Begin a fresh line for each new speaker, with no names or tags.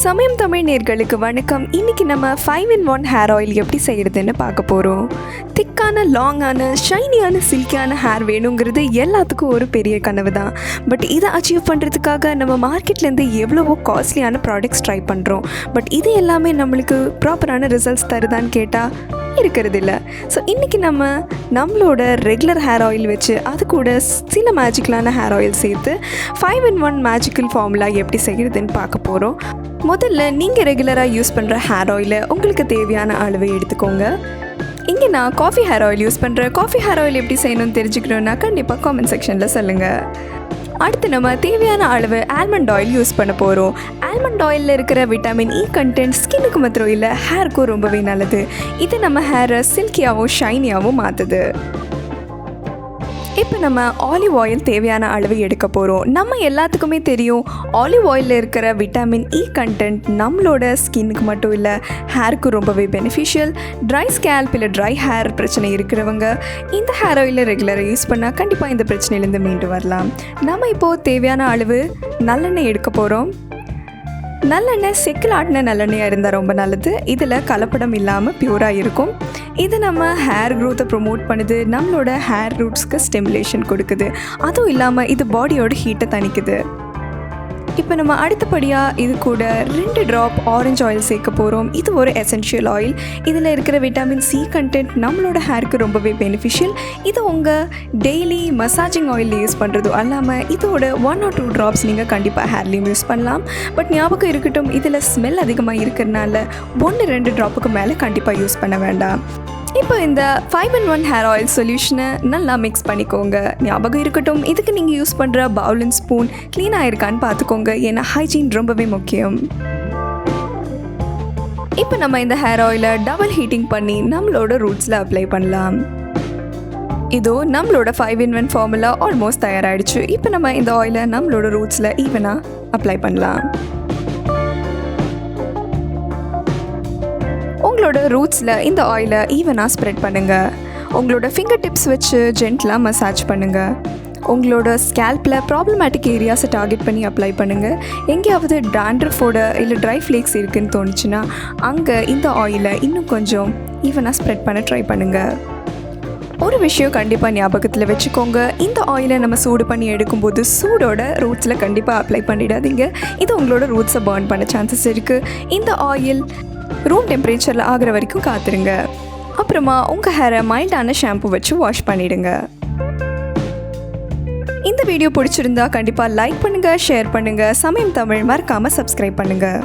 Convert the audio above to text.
சமயம் தமிழ் நேர்களுக்கு வணக்கம். இன்றைக்கி நம்ம 5-in-1 ஹேர் ஆயில் எப்படி செய்கிறதுன்னு பார்க்க போகிறோம். திக்கான, லாங்கான, ஷைனியான, சில்கியான ஹேர் வேணுங்கிறது எல்லாத்துக்கும் ஒரு பெரிய கனவு தான். பட் இதை அச்சீவ் பண்ணுறதுக்காக நம்ம மார்க்கெட்லேருந்து எவ்வளவோ காஸ்ட்லியான ப்ராடக்ட்ஸ் ட்ரை பண்ணுறோம். பட் இது எல்லாமே நம்மளுக்கு ப்ராப்பரான ரிசல்ட்ஸ் தருதான்னு கேட்டால் இருக்கிறது இல்லை. ஸோ இன்றைக்கி நம்மளோட ரெகுலர் ஹேர் ஆயில் வச்சு அது கூட சில மேஜிக்கலான ஹேர் ஆயில் சேர்த்து 5-in-1 மேஜிக்கல் ஃபார்முலா எப்படி செய்கிறதுன்னு பார்க்க போகிறோம். முதல்ல நீங்கள் ரெகுலராக யூஸ் பண்ணுற ஹேர் ஆயிலை உங்களுக்கு தேவையான அளவை எடுத்துக்கோங்க. இங்கே நான் காஃபி ஹேர் ஆயில் யூஸ் பண்ணுறேன். காஃபி ஹேர் ஆயில் எப்படி செய்யணும்னு தெரிஞ்சுக்கணுன்னா கண்டிப்பாக காமெண்ட் செக்ஷனில் சொல்லுங்கள். அடுத்து நம்ம தேவையான அளவு ஆல்மண்ட் ஆயில் யூஸ் பண்ண போகிறோம். ஆல்மண்ட் ஆயிலில் இருக்கிற விட்டமின் இ கண்டென்ட் ஸ்கின்னுக்கு மாத்திரம் இல்லை, ஹேருக்கும் ரொம்பவே நல்லது. இது நம்ம ஹேரை சில்கியாகவும் ஷைனியாகவும் மாற்றுது. இப்போ நம்ம ஆலிவ் ஆயில் தேவையான அளவு எடுக்க போகிறோம். நம்ம எல்லாத்துக்குமே தெரியும், ஆலிவ் ஆயிலில் இருக்கிற விட்டமின் இ கண்டென்ட் நம்மளோட ஸ்கின்னுக்கு மட்டும் இல்லை, ஹேருக்கு ரொம்பவே பெனிஃபிஷியல். ட்ரை ஸ்கேல்ப் இல்லை ட்ரை ஹேர் பிரச்சனை இருக்கிறவங்க இந்த ஹேர் ஆயிலை ரெகுலராக யூஸ் பண்ணால் கண்டிப்பாக இந்த பிரச்சனையிலேருந்து மீண்டு வரலாம். நம்ம இப்போது தேவையான அளவு நல்லெண்ணெய் எடுக்க போகிறோம். நல்லெண்ணெய் செக்கில் ஆட்டின நல்லெண்ணெயாக இருந்தால் ரொம்ப நல்லது. இதில் கலப்படம் இல்லாமல் பியூராக இருக்கும். இது நம்ம ஹேர் க்ரோத்தை ப்ரொமோட் பண்ணுது, நம்மளோட ஹேர் ரூட்ஸ்க்கு ஸ்டிமுலேஷன் கொடுக்குது. அதுவும் இல்லாமல் இது பாடியோட ஹீட்டை தணிக்குது. இப்போ நம்ம அடுத்தபடியாக இது கூட 2 ட்ராப் ஆரஞ்சு ஆயில் சேர்க்க போகிறோம். இது ஒரு எசென்ஷியல் ஆயில். இதில் இருக்கிற விட்டமின் சி கண்டென்ட் நம்மளோட ஹேருக்கு ரொம்பவே பெனிஃபிஷியல். இது உங்கள் டெய்லி மசாஜிங் ஆயில் யூஸ் பண்ணுறதும் அல்லாமல் இதோட 1 or 2 ட்ராப்ஸ் நீங்கள் கண்டிப்பாக ஹேர்லேயும் யூஸ் பண்ணலாம். பட் ஞாபகம் இருக்கட்டும், இதில் ஸ்மெல் அதிகமாக இருக்கிறதுனால 1-2 ட்ராப்புக்கு மேலே கண்டிப்பாக யூஸ் பண்ண வேண்டாம். இப்போ இந்த 5-in-1 ஹேர் ஆயில் சொல்யூஷனை நல்லா மிக்ஸ் பண்ணிக்கோங்க. ஞாபகம் இருக்கட்டும், இதுக்கு நீங்கள் யூஸ் பண்ணுற பவுல் அண்ட் ஸ்பூன் க்ளீனாக இருக்கான்னு பார்த்துக்கோங்க. ஏன்னா ஹைஜீன் ரொம்பவே முக்கியம். இப்போ நம்ம இந்த ஹேர் ஆயிலை டபுள் ஹீட்டிங் பண்ணி நம்மளோட ரூட்ஸில் அப்ளை பண்ணலாம். இதோ நம்மளோட 5-in-1 ஃபார்முலா ஆல்மோஸ்ட் தயாராகிடுச்சு. இப்போ நம்ம இந்த ஆயிலை நம்மளோட ரூட்ஸில் ஈவனாக அப்ளை பண்ணலாம். உங்களோட ரூட்ஸில் இந்த ஆயிலை ஈவனாக ஸ்ப்ரெட் பண்ணுங்கள். உங்களோட ஃபிங்கர் டிப்ஸ் வச்சு ஜென்டலாக மசாஜ் பண்ணுங்கள். உங்களோட ஸ்கேல்பில் ப்ராப்ளமேட்டிக் ஏரியாஸை டார்கெட் பண்ணி அப்ளை பண்ணுங்கள். எங்கேயாவது டாண்ட்ரஃபோட இல்லை ட்ரை ஃப்ளேக்ஸ் இருக்குதுன்னு தோணுச்சுன்னா அங்கே இந்த ஆயிலை இன்னும் கொஞ்சம் ஈவனாக ஸ்ப்ரெட் பண்ண ட்ரை பண்ணுங்கள். ஒரு விஷயம் கண்டிப்பாக ஞாபகத்தில் வச்சுக்கோங்க, இந்த ஆயிலை நம்ம சூடு பண்ணி எடுக்கும்போது சூடோட ரூட்ஸில் கண்டிப்பாக அப்ளை பண்ணிடாதீங்க. இது உங்களோட ரூட்ஸை பர்ன் பண்ண சான்சஸ் இருக்குது. இந்த ஆயில் ரூம் டெம்பரேச்சரில் ஆகிற வரைக்கும் காத்துருங்க. அப்புறமா உங்கள் ஹேரை மைல்டான ஷாம்பு வச்சு வாஷ் பண்ணிவிடுங்க. இந்த வீடியோ பிடிச்சிருந்தா கண்டிப்பாக லைக் பண்ணுங்கள், ஷேர் பண்ணுங்கள். சமயம் தமிழ் மறக்காமல் சப்ஸ்கிரைப் பண்ணுங்கள்.